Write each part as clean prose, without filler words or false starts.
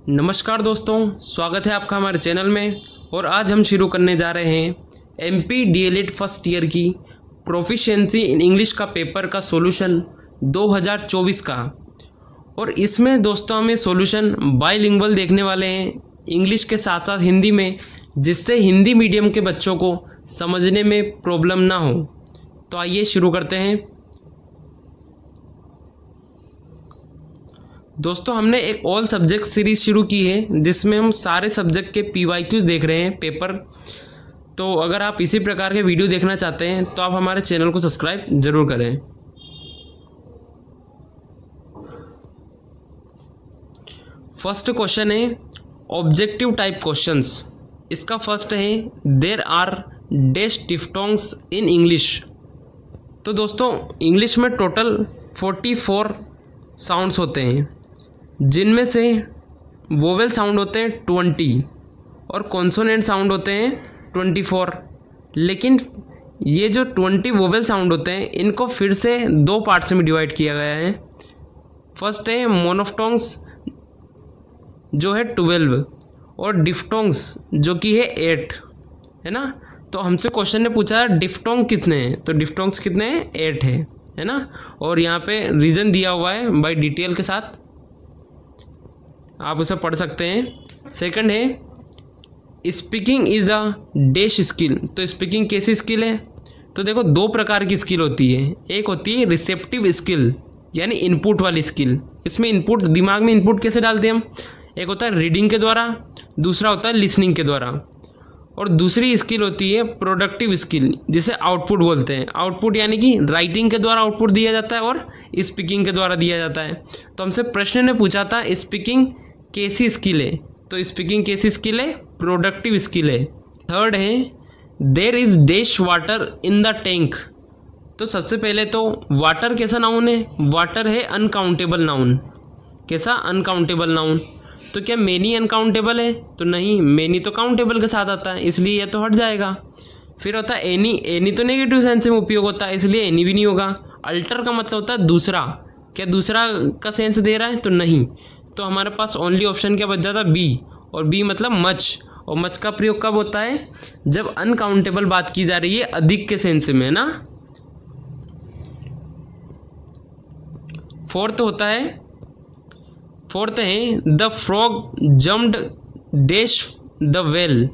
नमस्कार दोस्तों, स्वागत है आपका हमारे चैनल में। और आज हम शुरू करने जा रहे हैं एमपी डीएलएड फर्स्ट ईयर की प्रोफिशिएंसी इन इंग्लिश का पेपर का सॉल्यूशन 2024 का। और इसमें दोस्तों हमें सॉल्यूशन बाइलिंगुअल देखने वाले हैं, इंग्लिश के साथ साथ हिंदी में, जिससे हिंदी मीडियम के बच्चों को समझने में प्रॉब्लम ना हो। तो आइए शुरू करते हैं। दोस्तों हमने एक ऑल सब्जेक्ट सीरीज़ शुरू की है जिसमें हम सारे सब्जेक्ट के पीवाईक्यूज देख रहे हैं पेपर। तो अगर आप इसी प्रकार के वीडियो देखना चाहते हैं तो आप हमारे चैनल को सब्सक्राइब ज़रूर करें। फर्स्ट क्वेश्चन है ऑब्जेक्टिव टाइप क्वेश्चंस। इसका फर्स्ट है there are dash diphthongs in English. तो दोस्तों इंग्लिश में टोटल 44 साउंड्स होते हैं, जिनमें से वोवेल साउंड होते हैं 20 और कॉन्सोनेंट साउंड होते हैं 24। लेकिन ये जो 20 वोवेल साउंड होते हैं इनको फिर से दो पार्ट्स में डिवाइड किया गया है। फर्स्ट है मोनोफ्टोंग्स जो है 12 और डिफ्टोंग्स जो कि है 8, है ना। तो हमसे क्वेश्चन ने पूछा डिफ्टोंग कितने हैं, तो डिफ्टोंग्स कितने हैं, 8 है ना। और यहाँ पे रीज़न दिया हुआ है बाय डिटेल के साथ, आप उसे पढ़ सकते हैं। सेकंड है speaking is a dash skill. तो स्पीकिंग कैसी स्किल है, तो देखो दो प्रकार की स्किल होती है। एक होती है रिसेप्टिव स्किल यानी इनपुट वाली स्किल। इसमें इनपुट, दिमाग में इनपुट कैसे डालते हैं हम, एक होता है रीडिंग के द्वारा, दूसरा होता है लिसनिंग के द्वारा। और दूसरी स्किल होती है प्रोडक्टिव स्किल, जिसे आउटपुट बोलते हैं। आउटपुट यानी कि राइटिंग के द्वारा आउटपुट दिया जाता है और स्पीकिंग के द्वारा दिया जाता है। तो हमसे प्रश्न ने पूछा था स्पीकिंग कैसी स्किल है, तो स्पीकिंग कैसी स्किल है, प्रोडक्टिव स्किल है। थर्ड है there is dash water in the tank. तो सबसे पहले तो वाटर कैसा नाउन है, वाटर है अनकाउंटेबल नाउन। कैसा, अनकाउंटेबल नाउन। तो क्या मेनी अनकाउंटेबल है, तो नहीं, मेनी तो काउंटेबल के साथ आता है, इसलिए यह तो हट जाएगा। फिर होता है एनी। एनी तो नेगेटिव सेंस में उपयोग होता है, इसलिए एनी भी नहीं होगा। अल्टर का मतलब होता है दूसरा, क्या दूसरा का सेंस दे रहा है, तो नहीं। तो हमारे पास ओनली ऑप्शन क्या बच जाता, बी। और बी मतलब मच। और मच का प्रयोग कब होता है, जब अनकाउंटेबल बात की जा रही है अधिक के सेंस में, ना। फोर्थ है the frog jumped dash the well.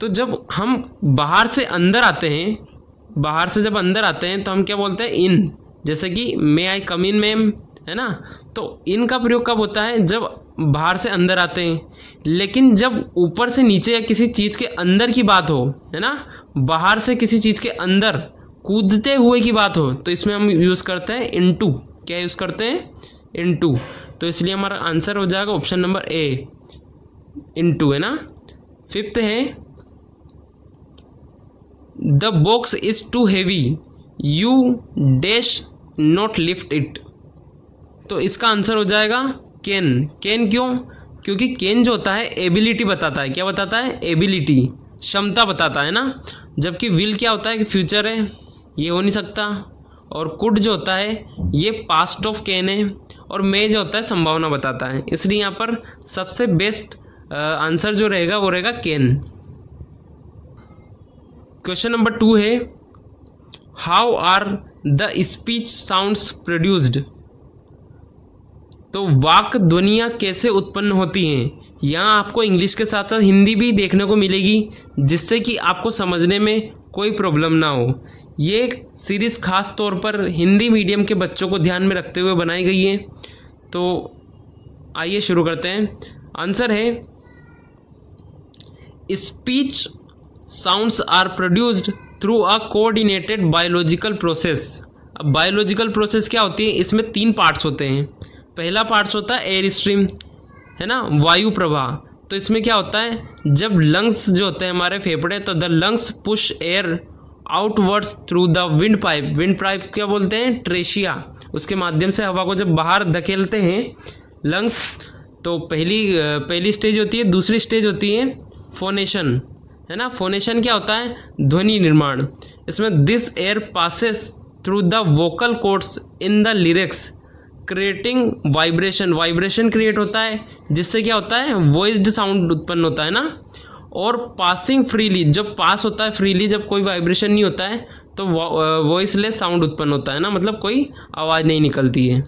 तो जब हम बाहर से अंदर आते हैं, बाहर से जब अंदर आते हैं तो हम क्या बोलते हैं, इन। जैसे कि मे आई कम इन मैम, है ना। तो इन का प्रयोग कब होता है, जब बाहर से अंदर आते हैं। लेकिन जब ऊपर से नीचे या किसी चीज़ के अंदर की बात हो, है ना, बाहर से किसी चीज़ के अंदर कूदते हुए की बात हो, तो इसमें हम यूज़ करते हैं इनटू। क्या यूज़ करते हैं, इनटू। तो इसलिए हमारा आंसर हो जाएगा ऑप्शन नंबर ए, इनटू, है ना। फिफ्थ है the box is too heavy you dash not lift it. तो इसका आंसर हो जाएगा कैन। कैन क्यों, क्योंकि कैन जो होता है एबिलिटी बताता है। क्या बताता है, एबिलिटी, क्षमता बताता है ना। जबकि विल क्या होता है कि फ्यूचर है, ये हो नहीं सकता। और कुड जो होता है ये पास्ट ऑफ कैन है। और मे जो होता है संभावना बताता है। इसलिए यहाँ पर सबसे बेस्ट आंसर जो रहेगा वो रहेगा कैन। क्वेश्चन नंबर 2 है how are the speech sounds produced. तो वाक ध्वनियाँ कैसे उत्पन्न होती हैं। यहाँ आपको इंग्लिश के साथ साथ हिंदी भी देखने को मिलेगी, जिससे कि आपको समझने में कोई प्रॉब्लम ना हो। ये सीरीज़ खास तौर पर हिंदी मीडियम के बच्चों को ध्यान में रखते हुए बनाई गई है। तो आइए शुरू करते हैं। आंसर है speech sounds are produced through a coordinated biological process. अब बायोलॉजिकल प्रोसेस क्या होती है, इसमें 3 पार्ट्स होते हैं। पहला पार्ट्स होता है एयर स्ट्रीम, है ना, वायु प्रवाह। तो इसमें क्या होता है, जब लंग्स जो होते हैं हमारे फेफड़े, तो the lungs push air outwards through the wind pipe. Wind pipe क्या बोलते हैं, ट्रेशिया। उसके माध्यम से हवा को जब बाहर धकेलते हैं लंग्स, तो पहली स्टेज होती है। दूसरी स्टेज होती है फोनेशन, है ना। फोनेशन क्या होता है, ध्वनि निर्माण। इसमें this air passes through the vocal cords in the lyrics creating vibration, vibration create होता है जिससे क्या होता है, वॉइस्ड साउंड उत्पन्न होता है ना। और पासिंग फ्रीली, जब पास होता है फ्रीली, जब कोई वाइब्रेशन नहीं होता है तो वॉइसलेस साउंड उत्पन्न होता है ना, मतलब कोई आवाज़ नहीं निकलती है।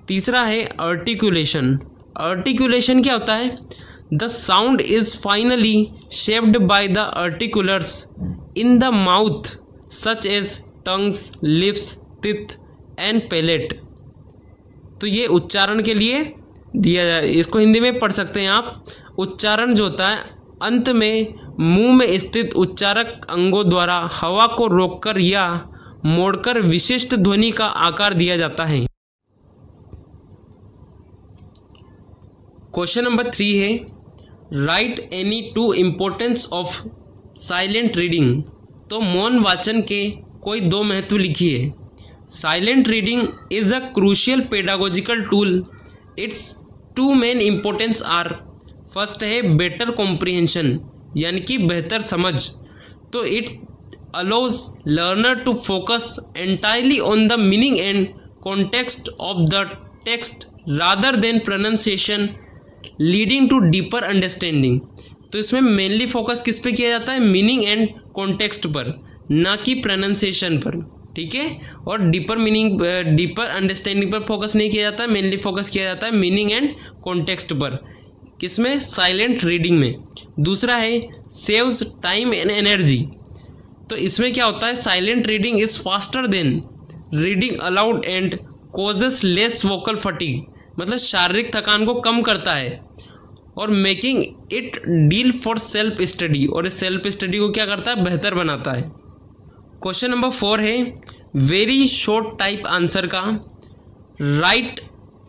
तीसरा है आर्टिकुलेशन। आर्टिकुलेशन क्या होता है, the sound is finally shaped by the articulators in the mouth such as tongues, lips, teeth and palate. तो ये उच्चारण के लिए दिया जाए, इसको हिंदी में पढ़ सकते हैं आप। उच्चारण जो होता है, अंत में मुंह में स्थित उच्चारक अंगों द्वारा हवा को रोककर या मोड़कर विशिष्ट ध्वनि का आकार दिया जाता है। क्वेश्चन नंबर 3 है, write any two importance of silent reading. तो मौन वाचन के कोई दो महत्व लिखिए। Silent reading is a crucial pedagogical tool. Its two main importance are, first है बेटर कॉम्प्रिहेंशन, यानी कि बेहतर समझ। तो it allows learner to focus entirely on the meaning and context of the text rather than pronunciation, leading to deeper understanding. तो इसमें mainly focus किस पे किया जाता है, मीनिंग एंड कॉन्टेक्स्ट पर, ना कि प्रोनाउंसिएशन पर, ठीक है। और डीपर मीनिंग, डीपर अंडरस्टैंडिंग पर फोकस नहीं किया जाता है, मेनली फोकस किया जाता है मीनिंग एंड कॉन्टेक्स्ट पर। किसमें, साइलेंट रीडिंग में। दूसरा है सेव्स टाइम एंड एनर्जी। तो इसमें क्या होता है, silent reading is faster than reading allowed and causes less vocal fatigue, मतलब शारीरिक थकान को कम करता है और making it deal for self study, और इस सेल्फ स्टडी को क्या करता है, बेहतर बनाता है। क्वेश्चन नंबर 4 है वेरी शॉर्ट टाइप आंसर का, write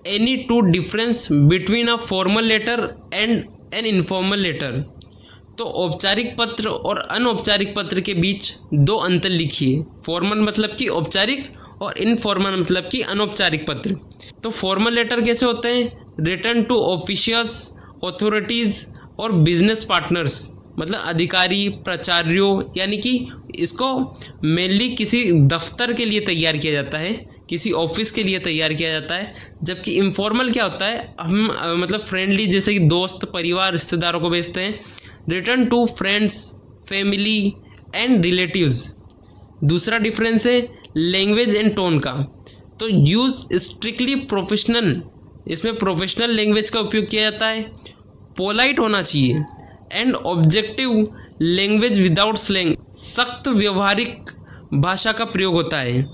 any two difference between a formal letter and an informal letter. तो औपचारिक पत्र और अनौपचारिक पत्र के बीच दो अंतर लिखिए। फॉर्मल मतलब कि औपचारिक और इनफॉर्मल मतलब कि अनौपचारिक पत्र। तो फॉर्मल लेटर कैसे होते हैं, रिटर्न टू ऑफिशियल्स, अथॉरिटीज़ और बिजनेस पार्टनर्स, मतलब अधिकारी, प्राचार्यों, यानी कि इसको मेनली किसी दफ्तर के लिए तैयार किया जाता है, किसी ऑफिस के लिए तैयार किया जाता है। जबकि इनफॉर्मल क्या होता है, हम मतलब फ्रेंडली, जैसे कि दोस्त, परिवार, रिश्तेदारों को भेजते हैं। Written to friends, family and relatives. दूसरा डिफरेंस है लैंग्वेज एंड टोन का। तो यूज़ स्ट्रिक्टली प्रोफेशनल, इसमें प्रोफेशनल लैंग्वेज का उपयोग किया जाता है। पोलाइट होना चाहिए। And objective language without slang, सख्त व्यवहारिक भाषा का प्रयोग होता है।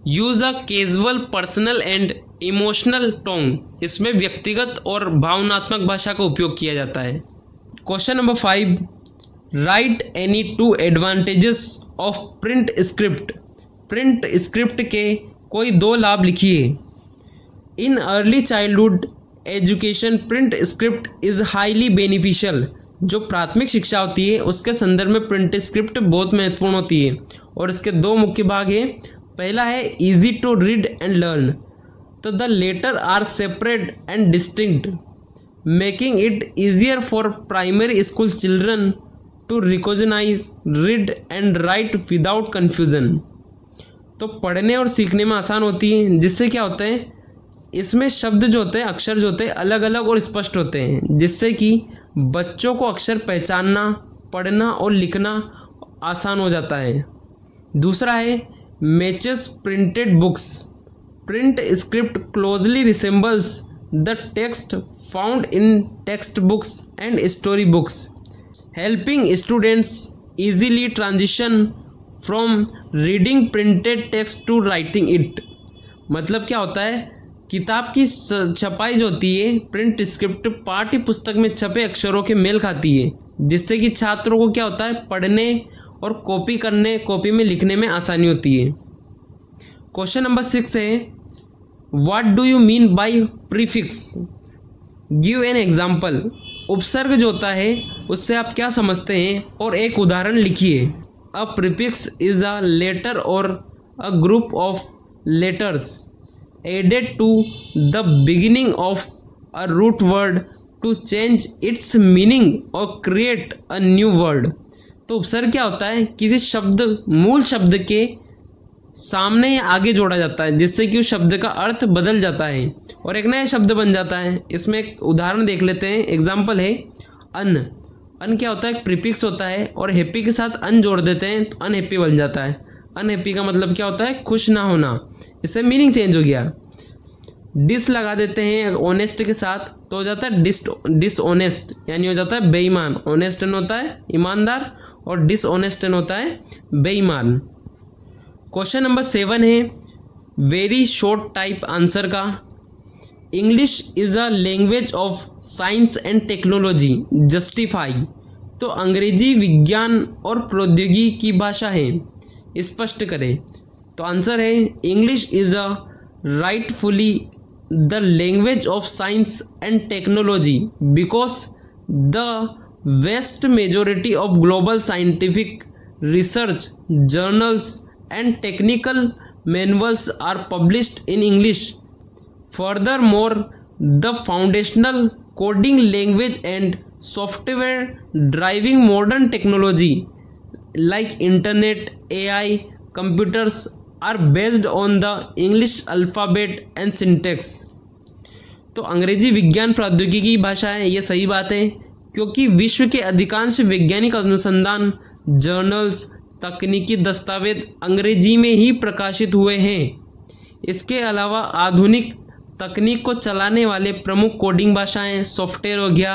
Use a casual, personal and emotional tone, इसमें व्यक्तिगत और भावनात्मक भाषा का उपयोग किया जाता है। Question number 5, right any to advantages of print script. Print script के कोई दो लाभ लिखिए। In early childhood education print script is highly beneficial. जो प्राथमिक शिक्षा होती है उसके संदर्भ में प्रिंट स्क्रिप्ट बहुत महत्वपूर्ण होती है और इसके दो मुख्य भाग हैं। पहला है easy to read and learn. तो the letter are separate and distinct, making it easier for primary school children to recognise, read and write without confusion. तो पढ़ने और सीखने में आसान होती है, जिससे क्या होता है, इसमें शब्द जो होते हैं, अक्षर जो होते हैं, अलग अलग और स्पष्ट होते हैं, जिससे कि बच्चों को अक्षर पहचानना, पढ़ना और लिखना आसान हो जाता है। दूसरा है matches printed books. Print script closely resembles the text found in text books and story books, helping students easily transition from reading printed text to writing it. मतलब क्या होता है, किताब की छपाई जो होती है, प्रिंट स्क्रिप्ट पाठ्य पुस्तक में छपे अक्षरों के मेल खाती है, जिससे कि छात्रों को क्या होता है, पढ़ने और कॉपी में लिखने में आसानी होती है। क्वेश्चन नंबर 6 है what do you mean by prefix, give an example. उपसर्ग जो होता है उससे आप क्या समझते हैं और एक उदाहरण लिखिए। A prefix is a letter और a group of letters added to the beginning of a root word to change its meaning or create a new word। तो उपसर्ग क्या होता है, किसी शब्द, मूल शब्द के सामने या आगे जोड़ा जाता है जिससे कि उस शब्द का अर्थ बदल जाता है और एक नया शब्द बन जाता है। इसमें एक उदाहरण देख लेते हैं। एग्जाम्पल है अन। अन क्या होता है? एक प्रीफिक्स होता है और हैप्पी के साथ अन जोड़ देते हैं तो अनहैप्पी बन जाता है। अनहैप्पी का मतलब क्या होता है? खुश ना होना। इससे मीनिंग चेंज हो गया। डिस लगा देते हैं ऑनेस्ट के साथ तो हो जाता है डिसऑनेस्ट, यानी हो जाता है बेईमान। ऑनेस्ट होता है ईमानदार और डिसऑनेस्ट होता है बेईमान। क्वेश्चन नंबर 7 है वेरी शॉर्ट टाइप आंसर का। English is a language of science and technology justify. तो अंग्रेजी विज्ञान और प्रौद्योगिकी की भाषा है, स्पष्ट करें। तो आंसर है English is a rightfully the language of science and technology because the vast majority of global scientific research journals and technical manuals are published in English. Furthermore, the foundational coding language and software driving modern technology like internet, AI, computers are based on the English alphabet and syntax. तो अंग्रेजी विज्ञान प्रौद्योगिकी की भाषा है, ये सही बात है क्योंकि विश्व के अधिकांश वैज्ञानिक अनुसंधान जर्नल्स तकनीकी दस्तावेज अंग्रेजी में ही प्रकाशित हुए हैं। इसके अलावा आधुनिक तकनीक को चलाने वाले प्रमुख कोडिंग भाषाएं सॉफ्टवेयर हो गया,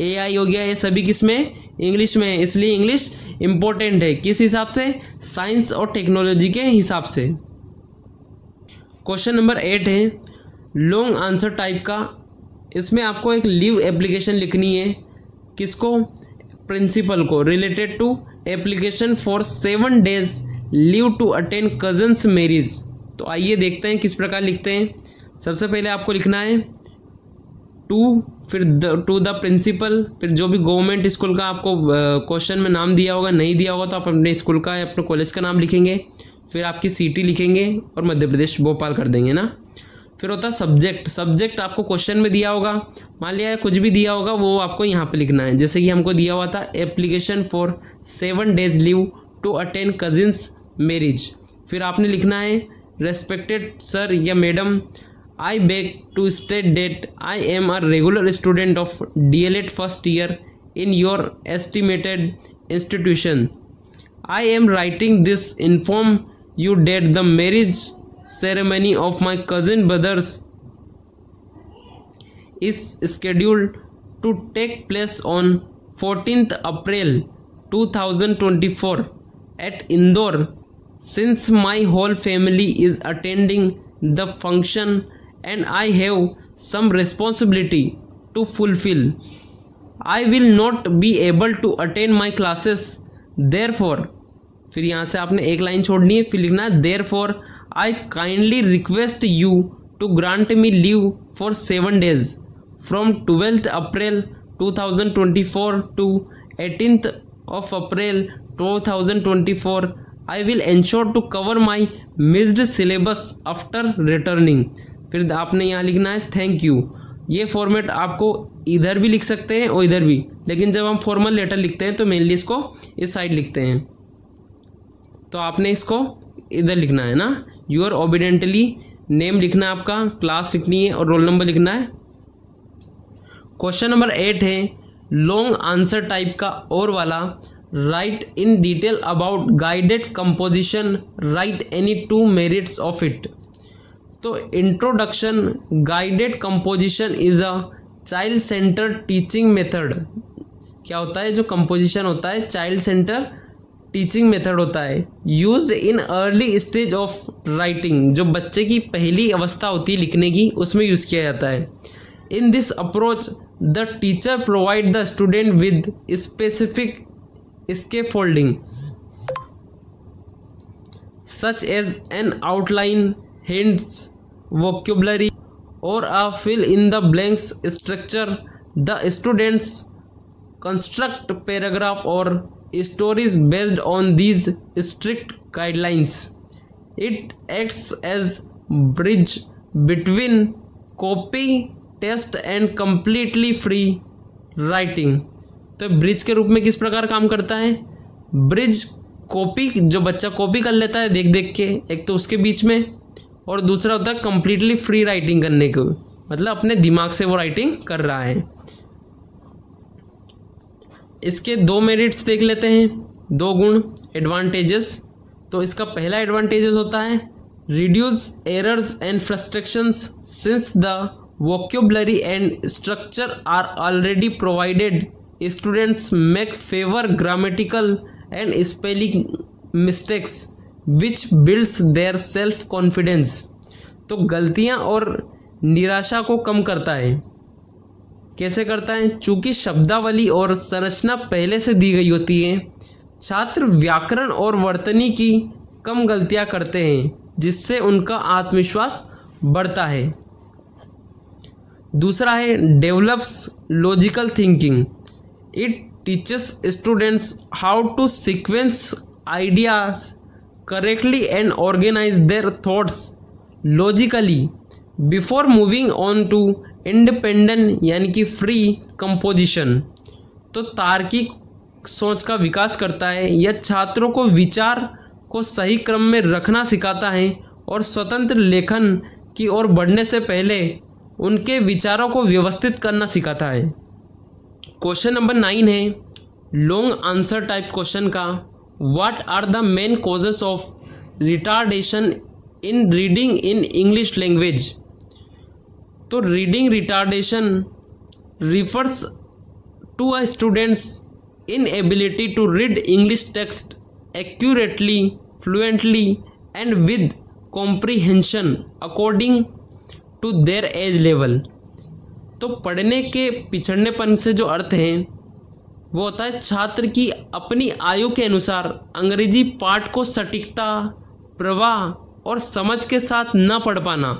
एआई हो गया, ये सभी किस में? इंग्लिश में है। इसलिए इंग्लिश इम्पोर्टेंट है। किस हिसाब से? साइंस और टेक्नोलॉजी के हिसाब से। क्वेश्चन नंबर 8 है लॉन्ग आंसर टाइप का। इसमें आपको एक लीव एप्लीकेशन लिखनी है। किसको? प्रिंसिपल को, related to application for 7 days leave to attend cousin's marriage. तो आइए देखते हैं किस प्रकार लिखते हैं। सबसे पहले आपको लिखना है टू, फिर टू द प्रिंसिपल, फिर जो भी गवर्नमेंट स्कूल का आपको क्वेश्चन में नाम दिया होगा, नहीं दिया होगा तो आप अपने स्कूल का या अपने कॉलेज का नाम लिखेंगे, फिर आपकी सिटी लिखेंगे और मध्य प्रदेश भोपाल कर देंगे ना। फिर होता है सब्जेक्ट। सब्जेक्ट आपको क्वेश्चन में दिया होगा, मान लिया कुछ भी दिया होगा वो आपको यहाँ पे लिखना है। जैसे कि हमको दिया हुआ था application for 7 days leave to attend cousin's marriage. फिर आपने लिखना है respected sir or madam, I beg to state that I am a regular student of DLED first year in your estimated institution. I am writing this inform you that the marriage ceremony of my cousin brothers is scheduled to take place on 14th April 2024 at Indore. Since my whole family is attending the function and I have some responsibility to fulfill, I will not be able to attend my classes. Therefore, फिर यहाँ से आपने एक line छोड़नी है, फिर लिखना है therefore I kindly request you to grant me leave for 7 days from 12th April 2024 to 18th of April 2024. I will ensure to cover my missed syllabus after returning. फिर आपने यहाँ लिखना है थैंक यू। ये फॉर्मेट आपको इधर भी लिख सकते हैं और इधर भी, लेकिन जब हम फॉर्मल लेटर लिखते हैं तो मेनली इसको इस साइड लिखते हैं। तो आपने इसको इधर लिखना है ना। यूर ओबिडेंटली नेम लिखना है आपका, क्लास लिखनी है और रोल नंबर लिखना है। क्वेश्चन नंबर 8 है लॉन्ग आंसर टाइप का और वाला। Write in detail about guided composition, write any 2 merits of it. तो introduction guided composition is a child centre teaching method. क्या होता है? जो कंपोजिशन होता है चाइल्ड सेंटर टीचिंग मेथड होता है, used in early stage of writing. जो बच्चे की पहली अवस्था होती है लिखने की, उसमें यूज़ किया जाता है। In this approach the teacher provide the student with specific scaffolding such as an outline, hints, vocabulary और a fill in the blanks structure. The students construct paragraph और stories based on these strict guidelines. It acts as bridge between copy, test and completely free writing. तो bridge के रूप में किस प्रकार काम करता है? ब्रिज कॉपी, जो बच्चा कॉपी कर लेता है देख देख के, एक तो उसके बीच में, और दूसरा होता है कंप्लीटली फ्री राइटिंग करने को, मतलब अपने दिमाग से वो राइटिंग कर रहा है। इसके 2 मेरिट्स देख लेते हैं, 2 गुण, एडवांटेजेस। तो इसका पहला एडवांटेजेस होता है reduce errors and frustrations since the vocabulary and structure are already provided, students make fewer grammatical and spelling mistakes which builds their self confidence. तो गलतियां और निराशा को कम करता है। कैसे करता है? चूँकि शब्दावली और संरचना पहले से दी गई होती है, छात्र व्याकरण और वर्तनी की कम गलतियां करते हैं, जिससे उनका आत्मविश्वास बढ़ता है। दूसरा है develops logical thinking. It teaches students how to sequence ideas correctly and organise their thoughts logically before moving on to independent यानी कि फ्री कंपोजिशन। तो तार्किक सोच का विकास करता है। यह छात्रों को विचार को सही क्रम में रखना सिखाता है और स्वतंत्र लेखन की ओर बढ़ने से पहले उनके विचारों को व्यवस्थित करना सिखाता है। क्वेश्चन नंबर 9 है लॉन्ग आंसर टाइप क्वेश्चन का। What are the main causes of retardation in reading in English language. तो reading retardation refers to a student's inability to read English text accurately, fluently and with comprehension according to their age level। तो पढ़ने के पिछड़नेपन से जो अर्थ है वो होता है छात्र की अपनी आयु के अनुसार अंग्रेजी पाठ को सटीकता, प्रवाह और समझ के साथ न पढ़ पाना।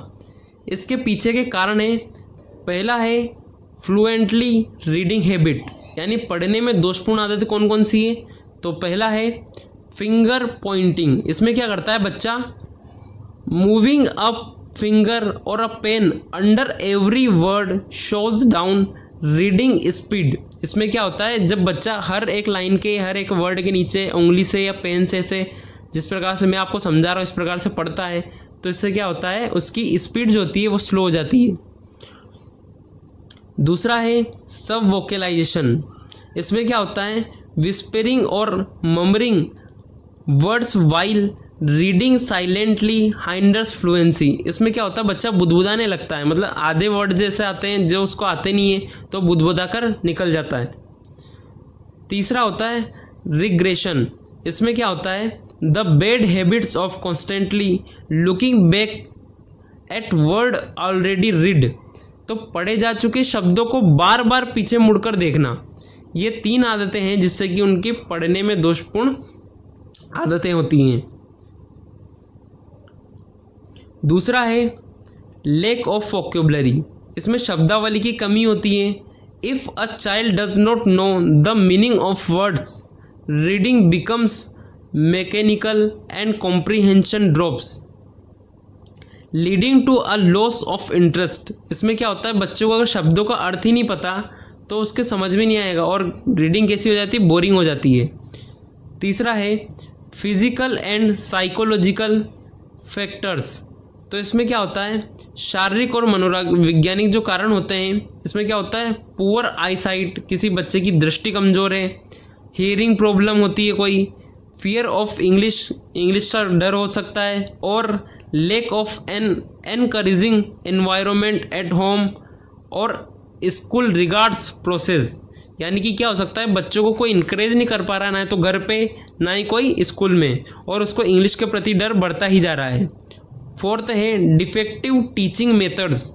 इसके पीछे के कारण है, पहला है फ्लुएंटली रीडिंग हैबिट, यानी पढ़ने में दोषपूर्ण आदतें कौन कौन सी है। तो पहला है फिंगर पॉइंटिंग। इसमें क्या करता है बच्चा, मूविंग अप फिंगर और a pen under every word शोज डाउन रीडिंग स्पीड। इसमें क्या होता है, जब बच्चा हर एक लाइन के, हर एक वर्ड के नीचे उंगली से या पेन से जिस प्रकार से मैं आपको समझा रहा हूँ इस प्रकार से पढ़ता है, तो इससे क्या होता है, उसकी स्पीड जो होती है वो स्लो हो जाती है। दूसरा है सब वोकलाइजेशन। इसमें क्या होता है, विस्परिंग और murmuring words while reading silently hinders fluency. इसमें क्या होता है, बच्चा बुदबुदाने लगता है, मतलब आधे वर्ड जैसे आते हैं जो उसको आते नहीं है तो बुदबुदा कर निकल जाता है। तीसरा होता है रिग्रेशन। इसमें क्या होता है, the bad habits of constantly looking back at word already read. तो पढ़े जा चुके शब्दों को बार बार पीछे मुड़कर देखना। ये 3 आदतें हैं जिससे कि उनके पढ़ने में दोषपूर्ण आदतें होती हैं। दूसरा है लैक ऑफ वोकैबुलरी। इसमें शब्दावली की कमी होती है। If a child does not know the meaning of words reading becomes mechanical and comprehension drops leading to a loss of interest. इसमें क्या होता है, बच्चों को अगर शब्दों का अर्थ ही नहीं पता तो उसके समझ में नहीं आएगा और रीडिंग कैसी हो जाती है, बोरिंग हो जाती है। तीसरा है फिजिकल एंड साइकोलॉजिकल फैक्टर्स। तो इसमें क्या होता है, शारीरिक और मनोवैज्ञानिक जो कारण होते हैं, इसमें क्या होता है, पुअर आईसाइट, किसी बच्चे की दृष्टि कमज़ोर है, हियरिंग प्रॉब्लम होती है कोई, फियर ऑफ इंग्लिश का डर हो सकता है, और lack of an encouraging environment at home और स्कूल रिगार्ड्स प्रोसेस। यानी कि क्या हो सकता है, बच्चों को कोई इनकरेज नहीं कर पा रहा, ना तो घर पे ना ही कोई स्कूल में, और उसको इंग्लिश के प्रति डर बढ़ता ही जा रहा है। फोर्थ है डिफेक्टिव टीचिंग मेथड्स,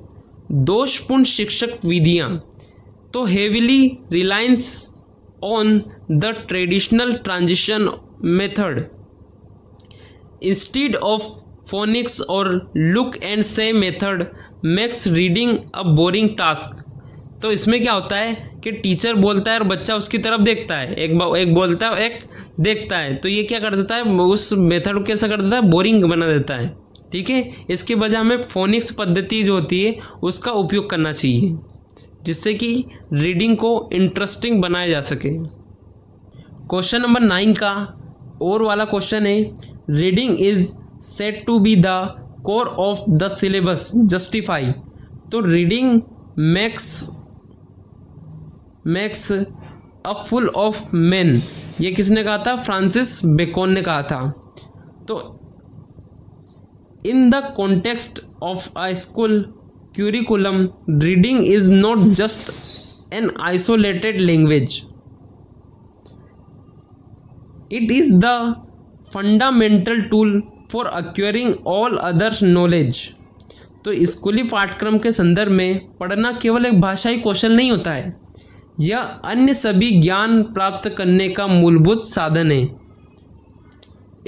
दोषपूर्ण शिक्षक विधियाँ। तो heavily reliance on the traditional transition method instead of phoenix और लुक एंड से method makes reading a boring task. तो इसमें क्या होता है कि टीचर बोलता है और बच्चा उसकी तरफ देखता है, एक बोलता है एक देखता है, तो ये क्या कर देता है, उस मेथड को कैसा कर देता है, बोरिंग बना देता है। ठीक है, इसके बजाय हमें फोनिक्स पद्धति जो होती है उसका उपयोग करना चाहिए, जिससे कि रीडिंग को इंटरेस्टिंग बनाया जा सके। क्वेश्चन नंबर 9 का और वाला क्वेश्चन है, reading is said to be the core of the syllabus, justify. तो reading makes a full of man, ये किसने कहा था? फ्रांसिस बेकन ने कहा था। तो in the context of a school curriculum, reading is not just an isolated language, it is the fundamental tool for acquiring all other knowledge। तो स्कूली पाठ्यक्रम के संदर्भ में पढ़ना केवल एक भाषाई कौशल नहीं होता है, यह अन्य सभी ज्ञान प्राप्त करने का मूलभूत साधन है।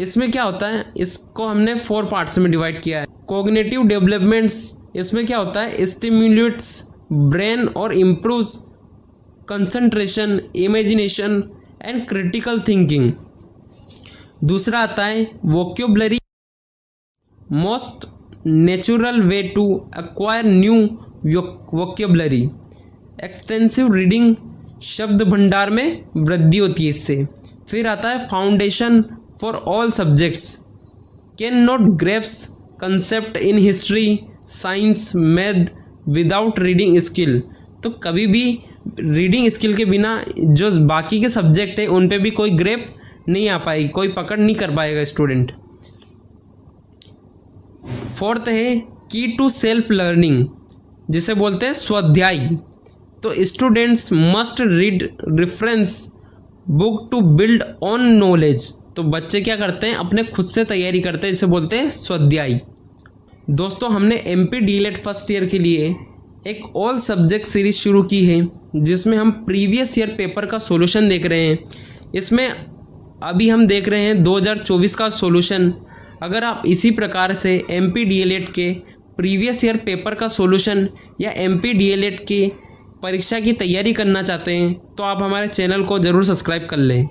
इसमें क्या होता है, इसको हमने 4 पार्ट्स में डिवाइड किया है। कॉग्निटिव डेवलपमेंट्स, इसमें क्या होता है, स्टिम्युलेट्स ब्रेन और improves concentration, imagination and critical thinking. दूसरा आता है vocabulary, most natural way to acquire new vocabulary. Extensive reading, शब्द भंडार में वृद्धि होती है इससे। फिर आता है foundation for all subjects, can not grapes concept in history, science, math without reading skill. तो कभी भी रीडिंग स्किल के बिना जो बाकी के सब्जेक्ट है उन पे भी कोई ग्रेप नहीं आ पाएगी, कोई पकड़ नहीं कर पाएगा स्टूडेंट। फोर्थ है की टू सेल्फ लर्निंग, जिसे बोलते हैं स्वाध्याय। तो students must read reference book to build on knowledge. तो बच्चे क्या करते हैं, अपने खुद से तैयारी करते हैं, इसे बोलते हैं स्वाध्याय। दोस्तों, हमने MP DLED फर्स्ट ईयर के लिए एक ऑल सब्जेक्ट सीरीज शुरू की है, जिसमें हम प्रीवियस ईयर पेपर का सॉल्यूशन देख रहे हैं। इसमें अभी हम देख रहे हैं 2024 का सॉल्यूशन। अगर आप इसी प्रकार से MP DLED के प्रीवियस ईयर पेपर का सॉल्यूशन या MP DLED की परीक्षा की तैयारी करना चाहते हैं तो आप हमारे चैनल को ज़रूर सब्सक्राइब कर लें।